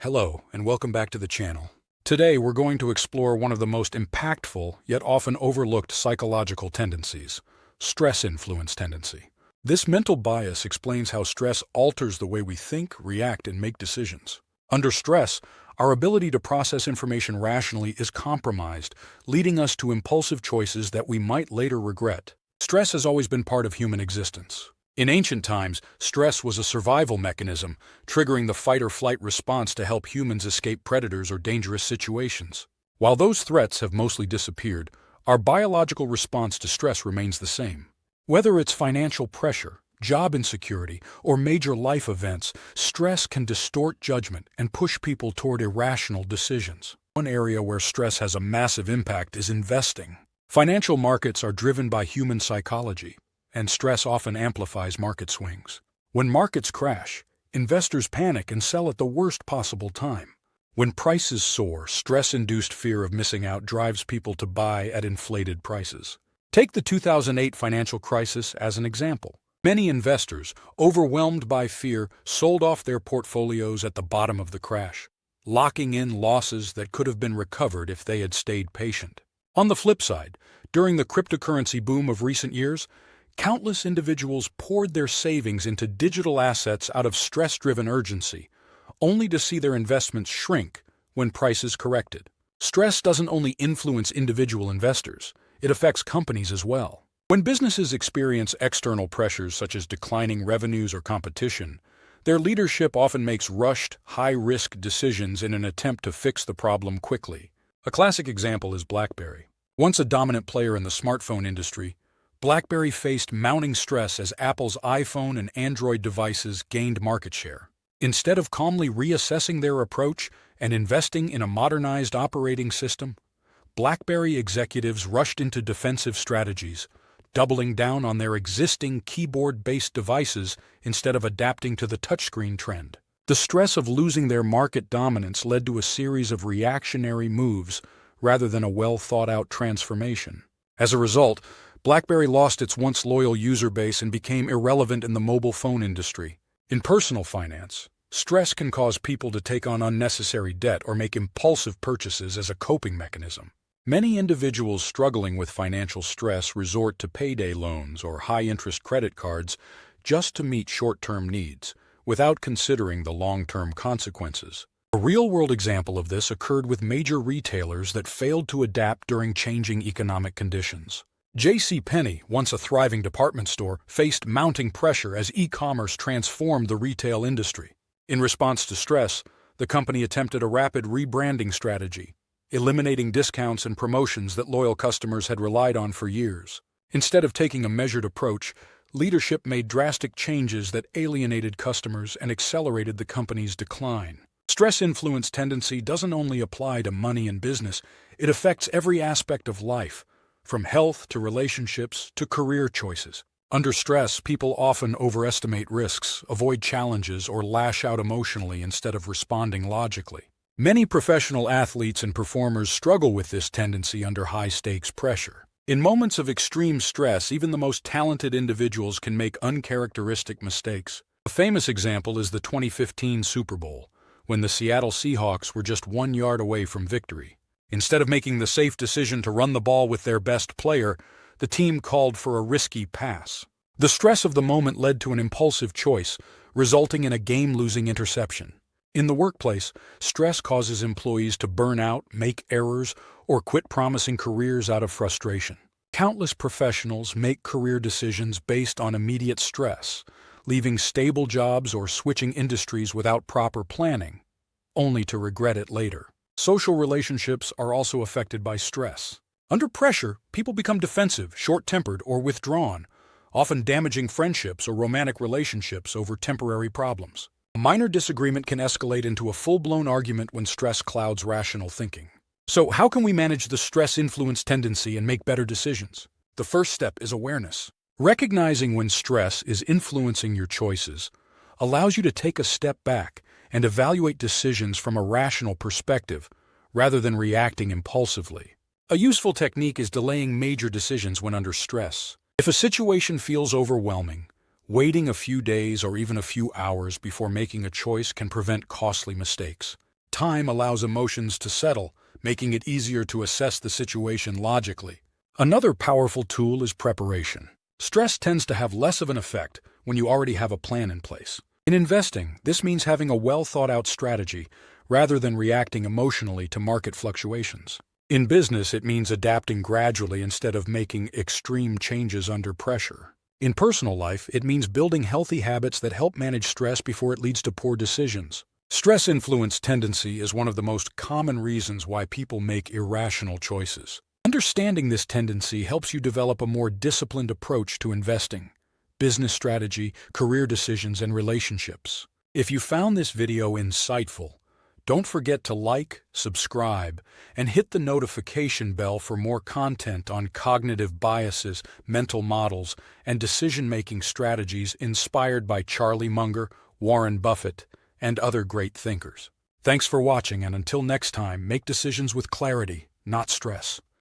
Hello, and welcome back to the channel. Today, we're going to explore one of the most impactful, yet often overlooked psychological tendencies, stress influence tendency. This mental bias explains how stress alters the way we think, react, and make decisions. Under stress, our ability to process information rationally is compromised, leading us to impulsive choices that we might later regret. Stress has always been part of human existence. In ancient times, stress was a survival mechanism, triggering the fight-or-flight response to help humans escape predators or dangerous situations. While those threats have mostly disappeared, our biological response to stress remains the same. Whether it's financial pressure, job insecurity, or major life events, stress can distort judgment and push people toward irrational decisions. One area where stress has a massive impact is investing. Financial markets are driven by human psychology, and stress often amplifies market swings. When markets crash, investors panic and sell at the worst possible time. When prices soar, stress-induced fear of missing out drives people to buy at inflated prices. Take the 2008 financial crisis as an example. Many investors, overwhelmed by fear, sold off their portfolios at the bottom of the crash, locking in losses that could have been recovered if they had stayed patient. On the flip side, during the cryptocurrency boom of recent years, countless individuals poured their savings into digital assets out of stress-driven urgency, only to see their investments shrink when prices corrected. Stress doesn't only influence individual investors, it affects companies as well. When businesses experience external pressures such as declining revenues or competition, their leadership often makes rushed, high-risk decisions in an attempt to fix the problem quickly. A classic example is BlackBerry. Once a dominant player in the smartphone industry, BlackBerry faced mounting stress as Apple's iPhone and Android devices gained market share. Instead of calmly reassessing their approach and investing in a modernized operating system, BlackBerry executives rushed into defensive strategies, doubling down on their existing keyboard-based devices instead of adapting to the touchscreen trend. The stress of losing their market dominance led to a series of reactionary moves rather than a well-thought-out transformation. As a result, BlackBerry lost its once loyal user base and became irrelevant in the mobile phone industry. In personal finance, stress can cause people to take on unnecessary debt or make impulsive purchases as a coping mechanism. Many individuals struggling with financial stress resort to payday loans or high-interest credit cards just to meet short-term needs, without considering the long-term consequences. A real-world example of this occurred with major retailers that failed to adapt during changing economic conditions. Penney, once a thriving department store, faced mounting pressure as e-commerce transformed the retail industry. In response to stress, the company attempted a rapid rebranding strategy, eliminating discounts and promotions that loyal customers had relied on for years. Instead of taking a measured approach, leadership made drastic changes that alienated customers and accelerated the company's decline. Stress influence tendency doesn't only apply to money and business, it affects every aspect of life, from health to relationships to career choices. Under stress, people often overestimate risks, avoid challenges, or lash out emotionally instead of responding logically. Many professional athletes and performers struggle with this tendency under high-stakes pressure. In moments of extreme stress, even the most talented individuals can make uncharacteristic mistakes. A famous example is the 2015 Super Bowl, when the Seattle Seahawks were just 1 yard away from victory. Instead of making the safe decision to run the ball with their best player, the team called for a risky pass. The stress of the moment led to an impulsive choice, resulting in a game-losing interception. In the workplace, stress causes employees to burn out, make errors, or quit promising careers out of frustration. Countless professionals make career decisions based on immediate stress, leaving stable jobs or switching industries without proper planning, only to regret it later. Social relationships are also affected by stress. Under pressure, people become defensive, short-tempered, or withdrawn, often damaging friendships or romantic relationships over temporary problems. A minor disagreement can escalate into a full-blown argument when stress clouds rational thinking. So, how can we manage the stress-influence tendency and make better decisions? The first step is awareness. Recognizing when stress is influencing your choices allows you to take a step back and evaluate decisions from a rational perspective rather than reacting impulsively. A useful technique is delaying major decisions when under stress. If a situation feels overwhelming, waiting a few days or even a few hours before making a choice can prevent costly mistakes. Time allows emotions to settle, making it easier to assess the situation logically. Another powerful tool is preparation. Stress tends to have less of an effect when you already have a plan in place. In investing, this means having a well-thought-out strategy rather than reacting emotionally to market fluctuations. In business, it means adapting gradually instead of making extreme changes under pressure. In personal life, it means building healthy habits that help manage stress before it leads to poor decisions. Stress-influence tendency is one of the most common reasons why people make irrational choices. Understanding this tendency helps you develop a more disciplined approach to investing, business strategy, career decisions, and relationships. If you found this video insightful, don't forget to like, subscribe, and hit the notification bell for more content on cognitive biases, mental models, and decision-making strategies inspired by Charlie Munger, Warren Buffett, and other great thinkers. Thanks for watching, and until next time, make decisions with clarity, not stress.